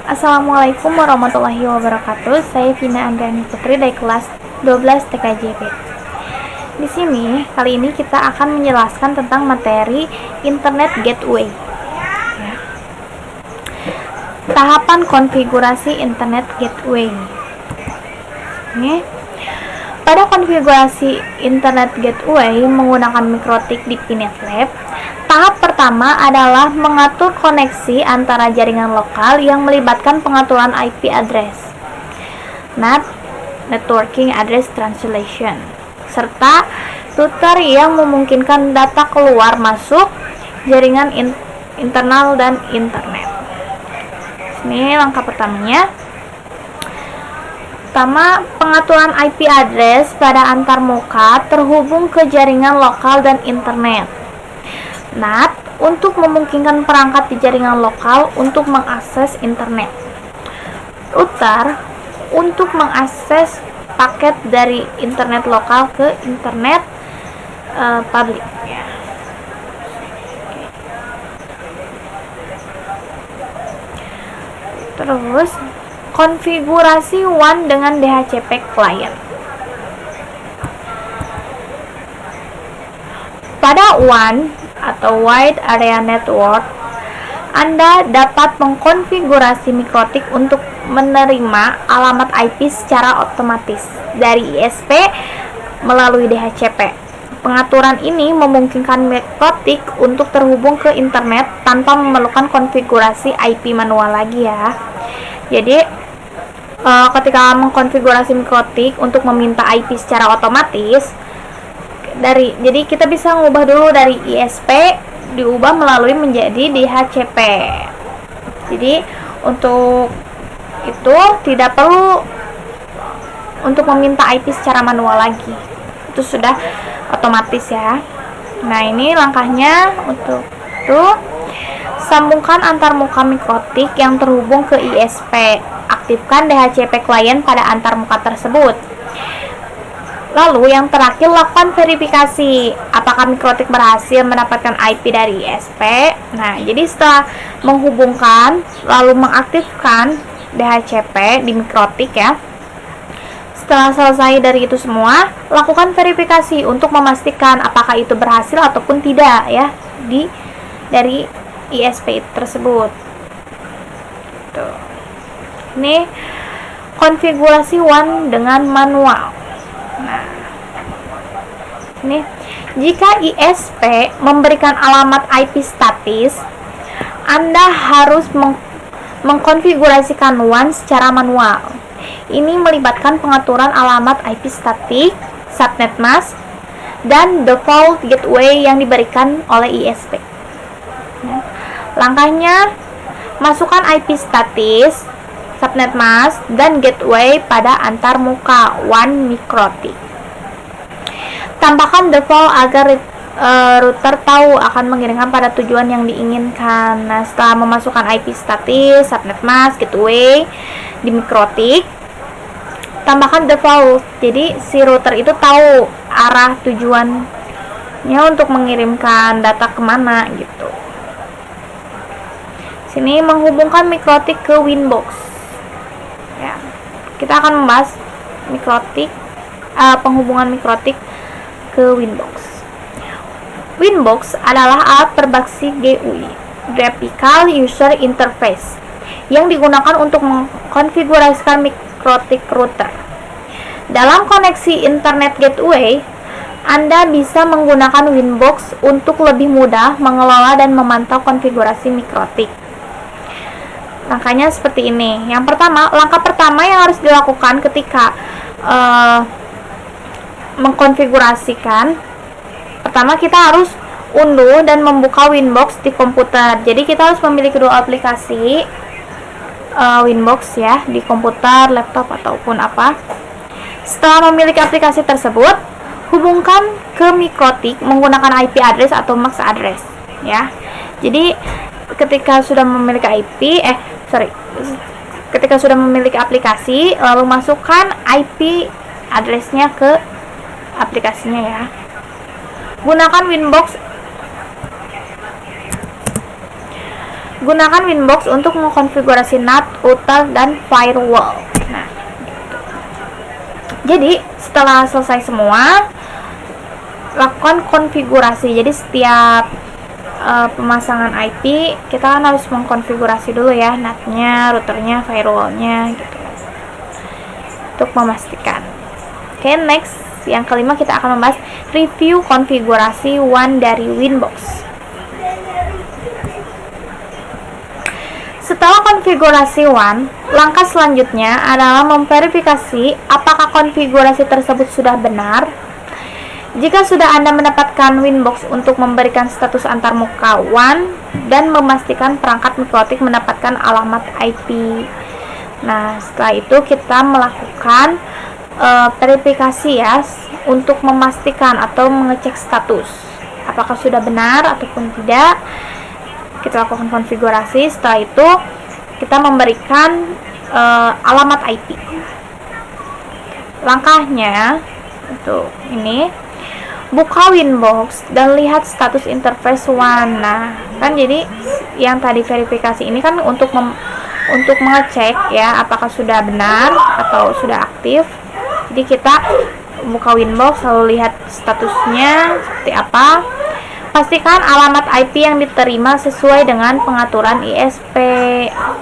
Assalamualaikum warahmatullahi wabarakatuh. Saya Vina Andriani Putri dari kelas 12 TKJB. Di sini kali ini kita akan menjelaskan tentang materi Internet Gateway. Ya. Tahapan konfigurasi Internet Gateway. Ini pada konfigurasi Internet Gateway menggunakan mikrotik di PNetLab, tahap pertama adalah mengatur koneksi antara jaringan lokal yang melibatkan pengaturan IP address, NAT (Networking Address Translation), serta router yang memungkinkan data keluar masuk jaringan internal dan internet. Ini langkah pertamanya. Pertama, pengaturan IP address pada antarmuka terhubung ke jaringan lokal dan internet. NAT untuk memungkinkan perangkat di jaringan lokal untuk mengakses internet. Router untuk mengakses paket dari internet lokal ke internet publik. Terus konfigurasi WAN dengan DHCP client. Pada WAN atau Wide Area Network, Anda dapat mengkonfigurasi mikrotik untuk menerima alamat IP secara otomatis dari ISP melalui DHCP. Pengaturan ini memungkinkan mikrotik untuk terhubung ke internet tanpa memerlukan konfigurasi IP manual lagi ya. Jadi ketika mengkonfigurasi mikrotik untuk meminta IP secara otomatis, jadi kita bisa mengubah dulu dari ISP diubah melalui menjadi DHCP. Jadi untuk itu tidak perlu untuk meminta IP secara manual lagi, itu sudah otomatis ya. Nah, ini langkahnya untuk itu. Sambungkan antarmuka mikrotik yang terhubung ke ISP. Aktifkan DHCP client pada antarmuka tersebut. Lalu yang terakhir, lakukan verifikasi apakah mikrotik berhasil mendapatkan IP dari ISP. Nah, jadi setelah menghubungkan lalu mengaktifkan DHCP di mikrotik ya. Setelah selesai dari itu semua, lakukan verifikasi untuk memastikan apakah itu berhasil ataupun tidak ya dari ISP tersebut. Tuh. Ini konfigurasi WAN dengan manual. Nah, ini jika ISP memberikan alamat IP statis, Anda harus mengkonfigurasikan WAN secara manual. Ini melibatkan pengaturan alamat IP statik, subnet mask, dan default gateway yang diberikan oleh ISP. Langkahnya, masukkan IP statis, subnet mask, dan gateway pada antarmuka WAN mikrotik. Tambahkan default agar router tahu akan mengirimkan pada tujuan yang diinginkan. Nah, setelah memasukkan IP statis, subnet mask, gateway di mikrotik, tambahkan default. Jadi si router itu tahu arah tujuannya untuk mengirimkan data kemana gitu. Sini menghubungkan mikrotik ke Winbox. Ya, kita akan membahas mikrotik, penghubungan mikrotik ke Winbox. Winbox adalah alat berbasis GUI, Graphical User Interface, yang digunakan untuk mengkonfigurasikan mikrotik router. Dalam koneksi Internet Gateway, Anda bisa menggunakan Winbox untuk lebih mudah mengelola dan memantau konfigurasi mikrotik. Langkahnya seperti ini. Yang pertama, langkah pertama yang harus dilakukan ketika mengkonfigurasikan, pertama kita harus unduh dan membuka Winbox di komputer. Jadi kita harus memiliki dua aplikasi Winbox ya, di komputer, laptop ataupun apa. Setelah memiliki aplikasi tersebut, hubungkan ke mikrotik menggunakan IP address atau MAC address ya. Jadi ketika sudah memiliki ketika sudah memiliki aplikasi, lalu masukkan IP addressnya ke aplikasinya ya. Gunakan Winbox Gunakan Winbox untuk mengkonfigurasi NAT, router, dan firewall. Nah, jadi setelah selesai semua, lakukan konfigurasi. Jadi setiap pemasangan IP kita kan harus mengkonfigurasi dulu ya NAT-nya, routernya, firewall-nya gitu untuk memastikan. Oke, next yang kelima kita akan membahas review konfigurasi WAN dari Winbox. Setelah konfigurasi WAN, langkah selanjutnya adalah memverifikasi apakah konfigurasi tersebut sudah benar. Jika sudah, Anda mendapatkan Winbox untuk memberikan status antarmuka WAN dan memastikan perangkat mikrotik mendapatkan alamat IP. Nah, setelah itu kita melakukan verifikasi ya untuk memastikan atau mengecek status apakah sudah benar ataupun tidak. Kita lakukan konfigurasi. Setelah itu kita memberikan alamat IP. Langkahnya itu ini, buka Winbox dan lihat status interface WAN. Nah, kan jadi yang tadi verifikasi ini kan untuk mengecek ya apakah sudah benar atau sudah aktif. Jadi kita buka Winbox lalu lihat statusnya seperti apa. Pastikan alamat IP yang diterima sesuai dengan pengaturan ISP.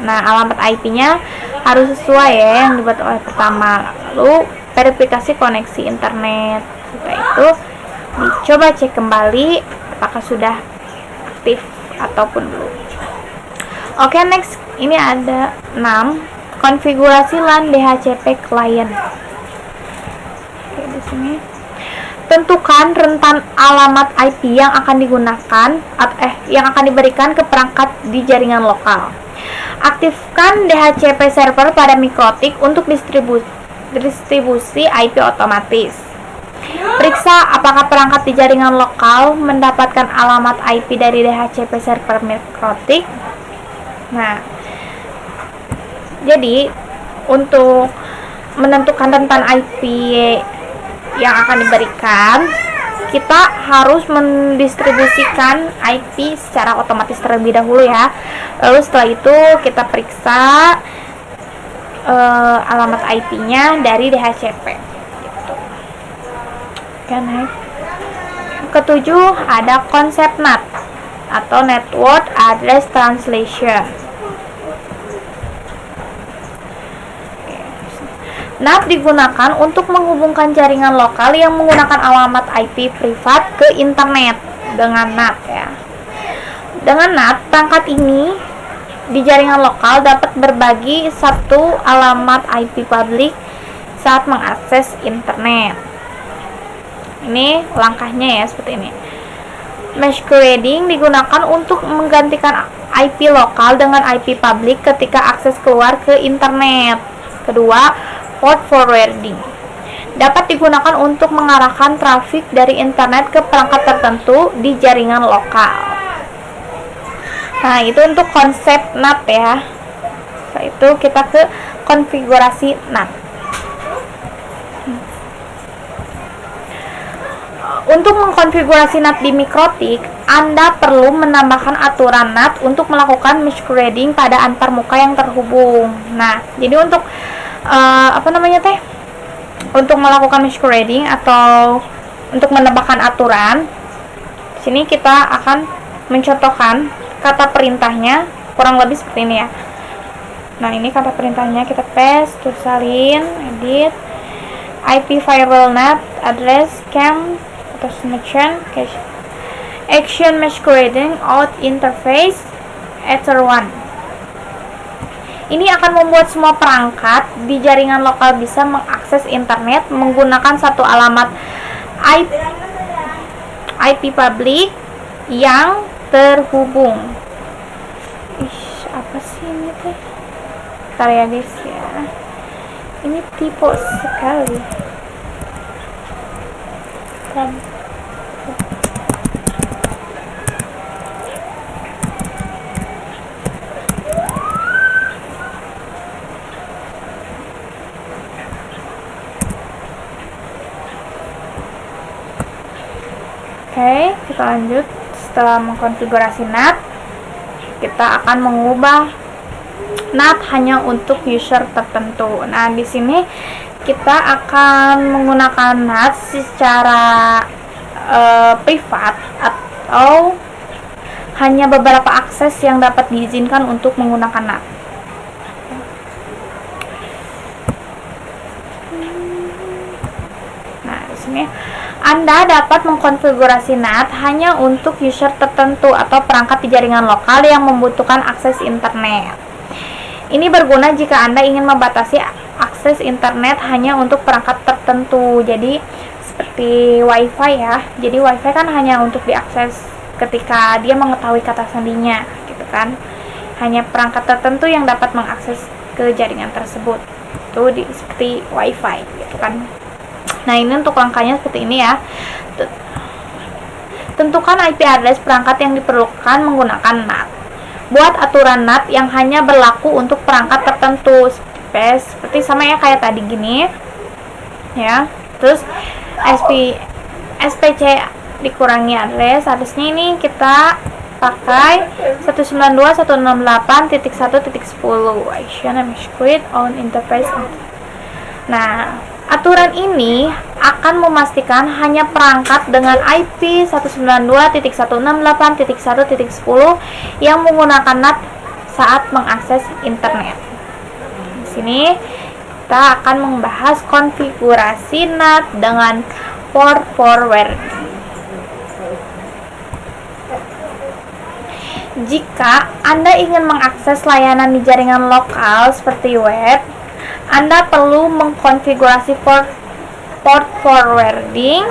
Nah, alamat IP-nya harus sesuai ya yang dibuat oleh pertama. Lalu verifikasi koneksi internet. Setelah itu dicoba cek kembali apakah sudah aktif ataupun belum. Oke, next ini ada 6 konfigurasi LAN DHCP client. Oke, di sini tentukan rentan alamat IP yang akan digunakan yang akan diberikan ke perangkat di jaringan lokal. Aktifkan DHCP server pada mikrotik untuk distribusi IP otomatis. Periksa apakah perangkat di jaringan lokal mendapatkan alamat IP dari DHCP server mikrotik. Nah, jadi untuk menentukan rentan IP yang akan diberikan, kita harus mendistribusikan IP secara otomatis terlebih dahulu ya. Lalu setelah itu kita periksa alamat IP-nya dari DHCP gitu. Ketujuh ada konsep NAT atau Network Address Translation. NAT digunakan untuk menghubungkan jaringan lokal yang menggunakan alamat IP privat ke internet dengan NAT ya. Dengan NAT, perangkat ini di jaringan lokal dapat berbagi satu alamat IP publik saat mengakses internet. Ini langkahnya ya seperti ini. Masquerading digunakan untuk menggantikan IP lokal dengan IP publik ketika akses keluar ke internet. Kedua, port forwarding dapat digunakan untuk mengarahkan trafik dari internet ke perangkat tertentu di jaringan lokal. Nah, itu untuk konsep NAT ya. Setelah itu kita ke konfigurasi NAT. Untuk mengkonfigurasi NAT di mikrotik, Anda perlu menambahkan aturan NAT untuk melakukan masquerading pada antarmuka yang terhubung. Nah, jadi untuk untuk melakukan masquerading atau untuk menambahkan aturan, di sini kita akan mencontohkan kata perintahnya kurang lebih seperti ini ya. Nah, ini kata perintahnya, kita paste, terus salin, edit, IP firewall NAT address cam atau connection action masquerading out interface ether 1. Ini akan membuat semua perangkat di jaringan lokal bisa mengakses internet menggunakan satu alamat IP publik yang terhubung. Apa sih ini teh? Bentar ya guys ya. Ini tipe sekali. Oke, kita lanjut. Setelah mengkonfigurasi NAT, kita akan mengubah NAT hanya untuk user tertentu. Nah, di sini kita akan menggunakan NAT secara privat atau hanya beberapa akses yang dapat diizinkan untuk menggunakan NAT. Nah, di sini Anda dapat mengkonfigurasi NAT hanya untuk user tertentu atau perangkat di jaringan lokal yang membutuhkan akses internet. Ini berguna jika Anda ingin membatasi akses internet hanya untuk perangkat tertentu. Jadi seperti WiFi ya. Jadi WiFi kan hanya untuk diakses ketika dia mengetahui kata sandinya, gitu kan. Hanya perangkat tertentu yang dapat mengakses ke jaringan tersebut. Itu seperti WiFi, gitu kan. Nah, ini untuk langkahnya seperti ini ya. Tentukan IP address perangkat yang diperlukan menggunakan NAT. Buat aturan NAT yang hanya berlaku untuk perangkat tertentu, seperti sama ya kayak tadi gini ya. Terus SPC dikurangi addressnya ini kita pakai 192.168.1.10 Asian Squid on interface. Nah, aturan ini akan memastikan hanya perangkat dengan IP 192.168.1.10 yang menggunakan NAT saat mengakses internet. Di sini kita akan membahas konfigurasi NAT dengan port forwarding. Jika Anda ingin mengakses layanan di jaringan lokal seperti web, Anda perlu mengkonfigurasi port forwarding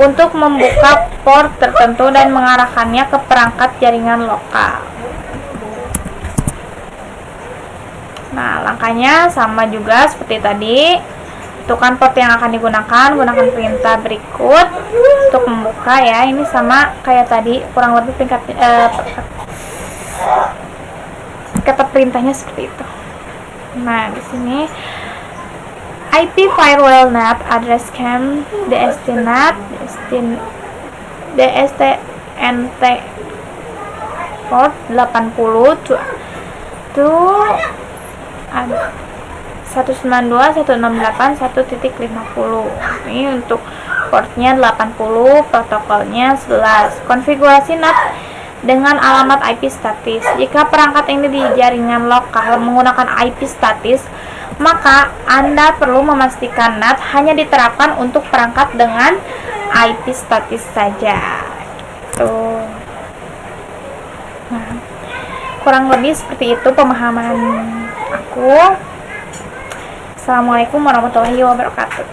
untuk membuka port tertentu dan mengarahkannya ke perangkat jaringan lokal. Nah, langkahnya sama juga seperti tadi. Tentukan port yang akan digunakan, gunakan perintah berikut untuk membuka ya. Ini sama kayak tadi, kurang lebih kata perintahnya seperti itu. Nah, di sini IP firewall NAT address can DSTNAT DSTNT port 80 to 192.168.1.50. Ini untuk portnya 80, protokolnya 11. Konfigurasi NAT dengan alamat IP statis. Jika perangkat ini di jaringan lokal menggunakan IP statis, maka Anda perlu memastikan NAT hanya diterapkan untuk perangkat dengan IP statis saja. Tuh. Nah, kurang lebih seperti itu pemahaman aku. Assalamualaikum warahmatullahi wabarakatuh.